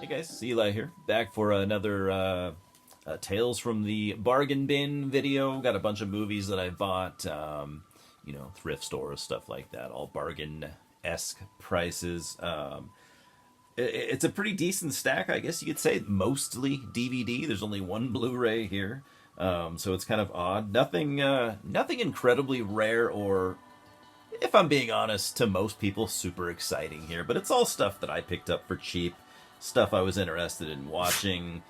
Guys, Eli here, back for another Tales from the Bargain Bin video. Got a bunch of movies that I bought, thrift stores, stuff like that, all bargain-esque prices. It's a pretty decent stack, I guess you could say. Mostly DVD. There's only one Blu-ray here, so it's kind of odd. Nothing incredibly rare or, if I'm being honest, to most people, super exciting here. But it's all stuff that I picked up for cheap, stuff I was interested in watching,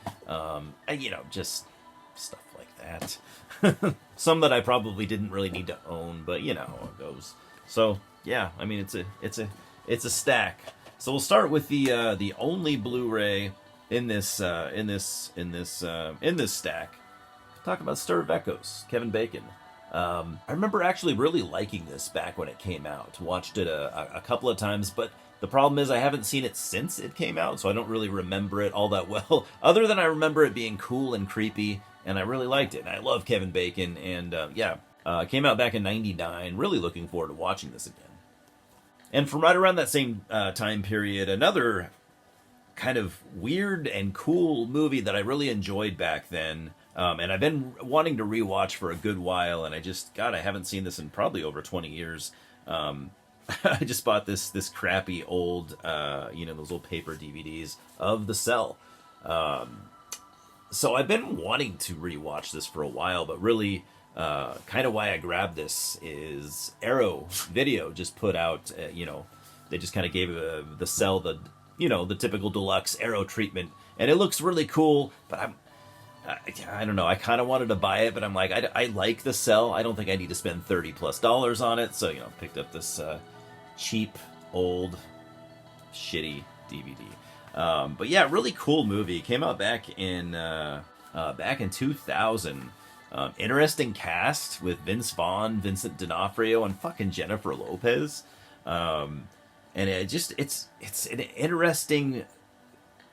just stuff like that. Some that I probably didn't really need to own, but you know how it goes. So yeah, I mean it's a stack. So we'll start with the only Blu-ray in this stack. Talk about Stir of Echoes, Kevin Bacon. I remember actually really liking this back when it came out. Watched it a couple of times, but the problem is I haven't seen it since it came out, so I don't really remember it all that well, other than I remember it being cool and creepy, and I really liked it. And I love Kevin Bacon, and came out back in '99. Really looking forward to watching this again. And from right around that same time period, another kind of weird and cool movie that I really enjoyed back then, and I've been wanting to rewatch for a good while, and I haven't seen this in probably over 20 years. I just bought this crappy old, those old paper DVDs of The Cell. So I've been wanting to rewatch this for a while, but really, kind of why I grabbed this is Arrow Video just put out, they just kind of gave The Cell the typical deluxe Arrow treatment, and it looks really cool, but I don't know. I kind of wanted to buy it, but I'm like, I like The Cell. I don't think I need to spend $30+ on it. So, picked up this cheap, old, shitty DVD. But yeah, really cool movie. Came out back in 2000. Interesting cast with Vince Vaughn, Vincent D'Onofrio, and fucking Jennifer Lopez. And it's an interesting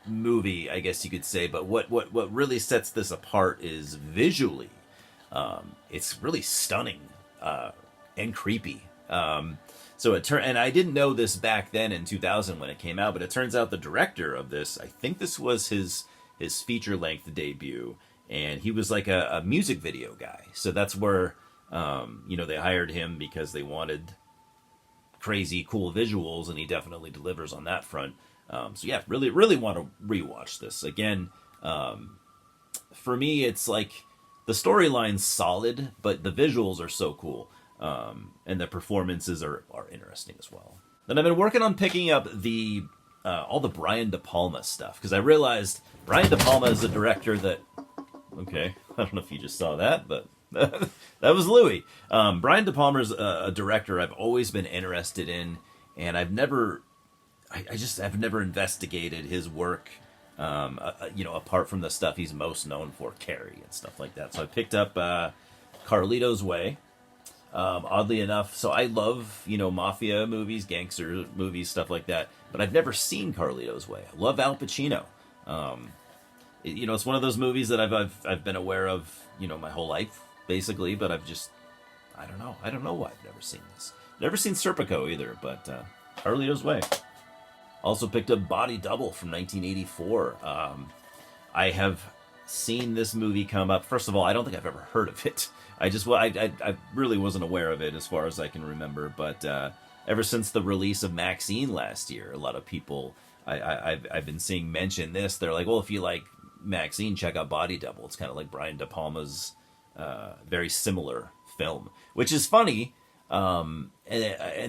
movie, I guess you could say, but what really sets this apart is visually, it's really stunning and creepy. And I didn't know this back then in 2000 when it came out, but it turns out the director of this, I think this was his feature-length debut, and he was like a music video guy. So that's where they hired him because they wanted crazy cool visuals, and he definitely delivers on that front. So yeah, really want to rewatch this again. For me, it's like the storyline's solid, but the visuals are so cool, and the performances are interesting as well. Then I've been working on picking up all the Brian De Palma stuff, because I realized Brian De Palma is a director that, okay, I don't know if you just saw that, but that was Louis. Brian De Palma's a director I've always been interested in, and I've never investigated his work, apart from the stuff he's most known for, Carrie and stuff like that. So I picked up Carlito's Way, oddly enough. So I love, mafia movies, gangster movies, stuff like that, but I've never seen Carlito's Way. I love Al Pacino. It's one of those movies that I've been aware of, my whole life, basically, but I don't know why I've never seen this. Never seen Serpico either, but Carlito's Way. Also picked up Body Double from 1984. I have seen this movie come up. First of all, I don't think I've ever heard of it. I really wasn't aware of it as far as I can remember. But ever since the release of Maxine last year, a lot of people I've been seeing mention this. They're like, well, if you like Maxine, check out Body Double. It's kind of like Brian De Palma's very similar film, which is funny. And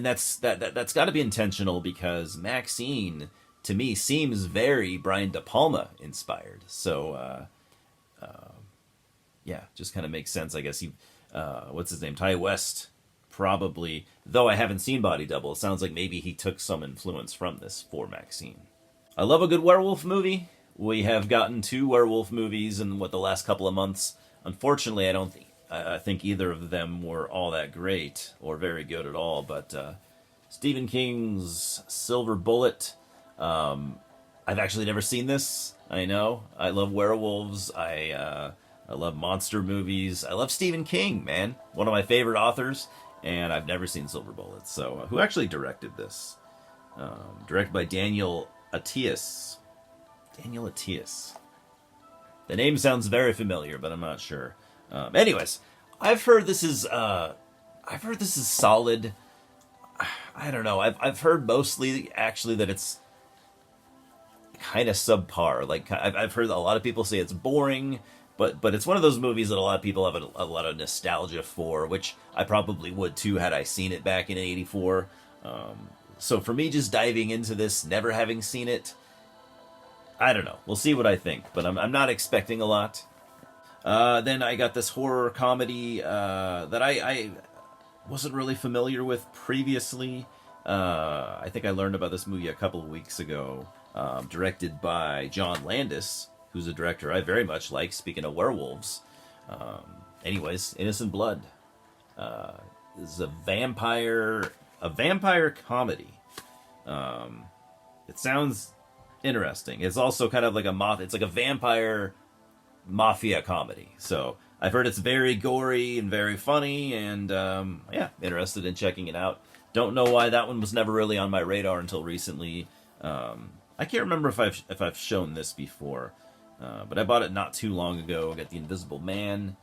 that's got to be intentional, because Maxine to me seems very Brian De Palma inspired. So just kind of makes sense, I guess. What's his name? Ty West, probably, though I haven't seen Body Double, it sounds like maybe he took some influence from this for Maxine. I love a good werewolf movie. We have gotten 2 werewolf movies in the last couple of months. Unfortunately, I think either of them were all that great or very good at all, but Stephen King's Silver Bullet, I've actually never seen this. I know. I love werewolves. I love monster movies. I love Stephen King, man. One of my favorite authors, and I've never seen Silver Bullet. So who actually directed this? Directed by Daniel Attias. Daniel Atias. The name sounds very familiar, but I'm not sure. Anyways, I've heard this is solid. I don't know. I've heard mostly actually that it's kind of subpar. Like I've heard a lot of people say it's boring, but it's one of those movies that a lot of people have a lot of nostalgia for, which I probably would too had I seen it back in '84. So for me, just diving into this, never having seen it, I don't know. We'll see what I think, but I'm not expecting a lot. Then I got this horror comedy that I wasn't really familiar with previously. I think I learned about this movie a couple of weeks ago. Directed by John Landis, who's a director I very much like, speaking of werewolves. Anyways, Innocent Blood. This is a vampire comedy. It sounds interesting. It's also kind of like it's like a vampire mafia comedy. So I've heard it's very gory and very funny, and yeah, interested in checking it out. Don't know why that one was never really on my radar until recently. I can't remember if I've shown this before, but I bought it not too long ago. I got The Invisible Man.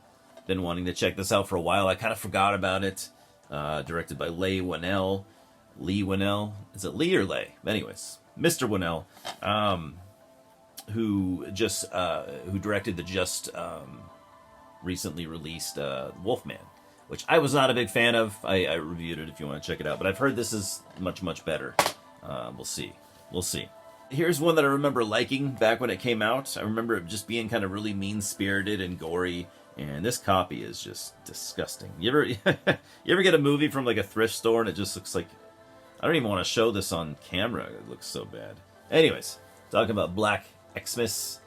Been wanting to check this out for a while. I kind of forgot about it. Directed by Leigh Whannell. Lee Whannell. Is it Lee or Leigh? Anyways, Mr. Whannell, who directed the just recently released Wolfman, which I was not a big fan of. I reviewed it if you want to check it out, but I've heard this is much, much better. We'll see. Here's one that I remember liking back when it came out. I remember it just being kind of really mean-spirited and gory, and this copy is just disgusting. You ever get a movie from like a thrift store and it just looks like... I don't even want to show this on camera. It looks so bad. Anyways, talking about Black Xmas.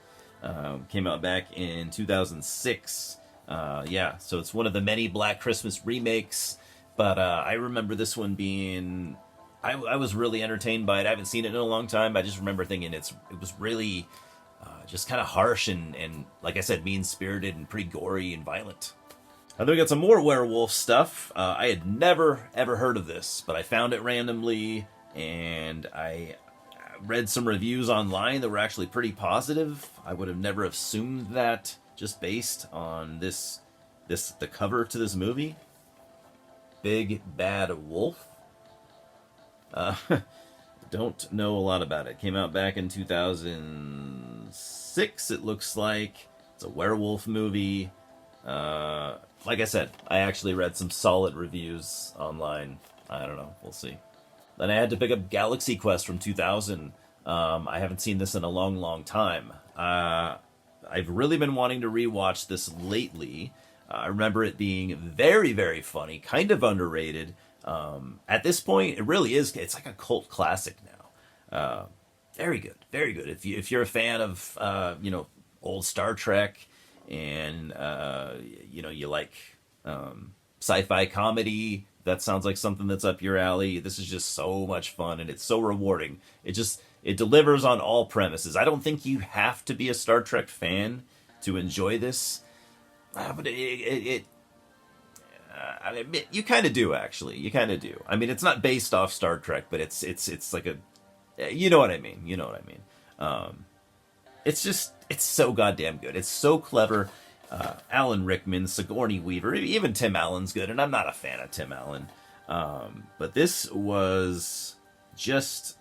Came out back in 2006. Yeah, so it's one of the many Black Christmas remakes, but I remember this one being... I was really entertained by it. I haven't seen it in a long time. I just remember thinking it was really just kind of harsh and, like I said, mean-spirited and pretty gory and violent. And then we got some more werewolf stuff. I had never, ever heard of this, but I found it randomly, and I read some reviews online that were actually pretty positive. I would have never assumed that just based on the cover to this movie. Big Bad Wolf. Don't know a lot about it. Came out back in 2006, it looks like. It's a werewolf movie. Like I said, I actually read some solid reviews online. I don't know. We'll see. Then I had to pick up Galaxy Quest from 2000. I haven't seen this in a long, long time. I've really been wanting to rewatch this lately. I remember it being very, very funny, kind of underrated. At this point, it really is. It's like a cult classic now. Very good, very good. If you're a fan of old Star Trek and you like sci-fi comedy, that sounds like something that's up your alley. This is just so much fun and it's so rewarding. It delivers on all premises. I don't think you have to be a Star Trek fan to enjoy this, but I admit, you kind of do, actually. You kind of do. I mean, it's not based off Star Trek, but it's like a... You know what I mean. It's so goddamn good. It's so clever. Alan Rickman, Sigourney Weaver, even Tim Allen's good, and I'm not a fan of Tim Allen. But this was just...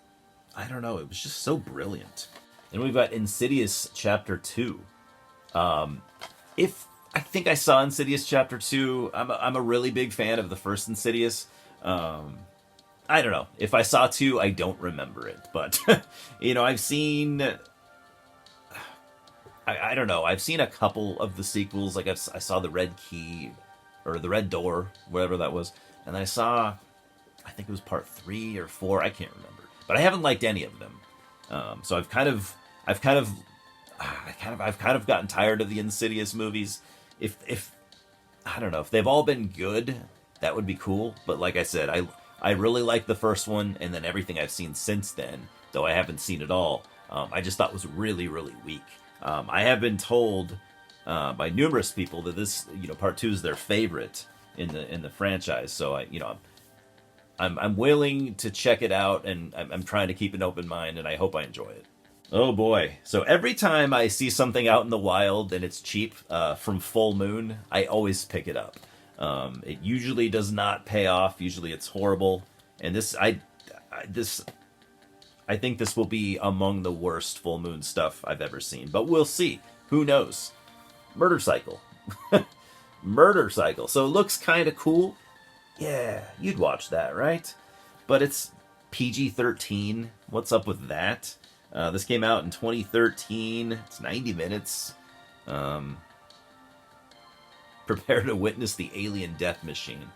I don't know, it was just so brilliant. And we've got Insidious Chapter 2. I think I saw Insidious Chapter 2. I'm a really big fan of the first Insidious. I don't know. If I saw 2, I don't remember it. But, I've seen... I don't know. I've seen a couple of the sequels. Like, I saw The Red Key, or The Red Door, whatever that was. And I saw... I think it was part 3 or 4. I can't remember. But I haven't liked any of them. So I've kind of gotten tired of the Insidious movies. If I don't know, if they've all been good, that would be cool. But like I said, I really liked the first one, and then everything I've seen since then, though I haven't seen it all, I just thought was really, really weak. I have been told by numerous people that this, part 2 is their favorite in the franchise. So I'm willing to check it out, and I'm trying to keep an open mind, and I hope I enjoy it. Oh boy. So every time I see something out in the wild and it's cheap from Full Moon, I always pick it up. It usually does not pay off. Usually it's horrible. And this I think this will be among the worst Full Moon stuff I've ever seen. But we'll see. Who knows? Murder Cycle. Murder Cycle. So it looks kind of cool. Yeah, you'd watch that, right? But it's PG-13. What's up with that? This came out in 2013. It's 90 minutes. Um, Prepare to witness the alien death machine.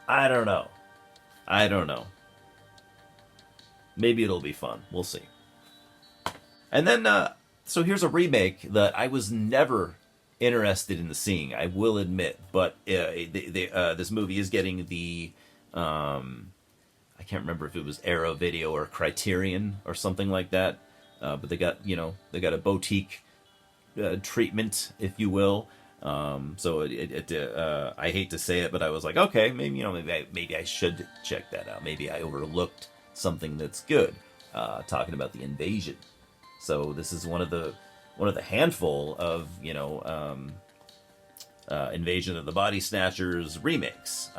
I don't know. I don't know. Maybe it'll be fun. We'll see. And then, so here's a remake that I was never interested in seeing, I will admit. But this movie is getting the, I can't remember if it was Arrow Video or Criterion or something like that. But they got, they got a boutique treatment, if you will. So I hate to say it, but I was like, okay, maybe, maybe I should check that out. Maybe I overlooked something that's good. Talking about The Invasion. So this is one of the handful of Invasion of the Body Snatchers remakes.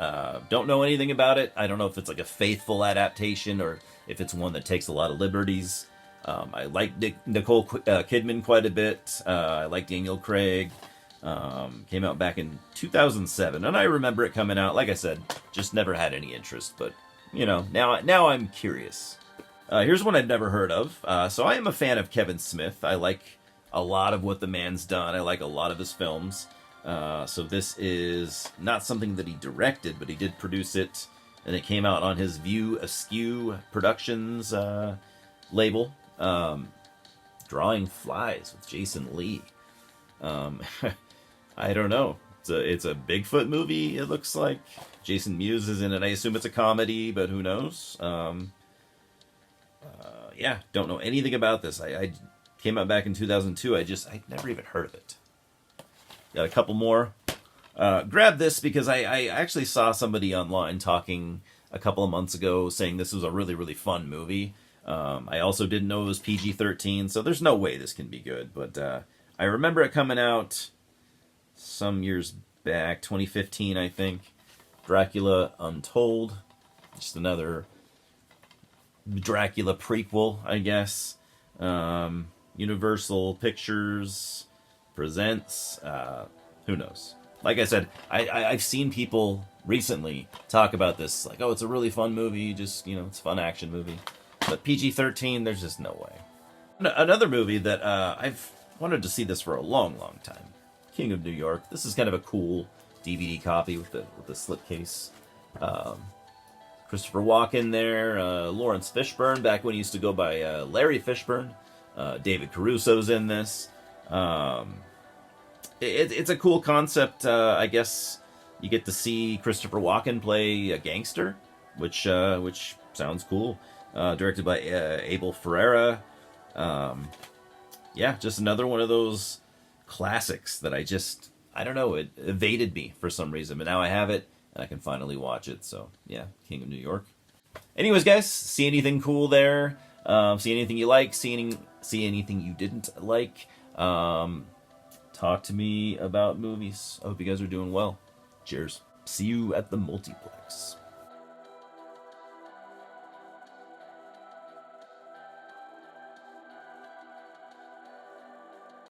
Don't know anything about it. I don't know if it's like a faithful adaptation or if it's one that takes a lot of liberties. I like Nicole Kidman quite a bit. I like Daniel Craig. Came out back in 2007, and I remember it coming out. Like I said, just never had any interest. But now I'm curious. Here's one I've never heard of. So I am a fan of Kevin Smith. I like a lot of what the man's done. I like a lot of his films. So this is not something that he directed, but he did produce it, and it came out on his View Askew Productions label. Drawing Flies with Jason Lee. I don't know. It's a Bigfoot movie, it looks like. Jason Mewes is in it. I assume it's a comedy, but who knows? Yeah, don't know anything about this. I came out back in 2002. I'd never even heard of it. Got a couple more. Grab this because I actually saw somebody online talking a couple of months ago saying this was a really, really fun movie. I also didn't know it was PG-13, so there's no way this can be good. But I remember it coming out some years back, 2015, I think. Dracula Untold. Just another Dracula prequel, I guess. Universal Pictures presents. Who knows? Like I said, I've seen people recently talk about this, like, oh, it's a really fun movie, just, it's a fun action movie. But PG-13, there's just no way. Another movie that I've wanted to see this for a long, long time. King of New York. This is kind of a cool DVD copy with the slipcase. Christopher Walken there, Lawrence Fishburne, back when he used to go by Larry Fishburne. David Caruso's in this. It's a cool concept. I guess you get to see Christopher Walken play a gangster, which sounds cool. Directed by Abel Ferrara. Yeah, just another one of those classics that I don't know, it evaded me for some reason, but now I have it, and I can finally watch it, so yeah, King of New York. Anyways, guys, see anything cool there? See anything you like? See anything you didn't like? Talk to me about movies. I hope you guys are doing well. Cheers. See you at the multiplex.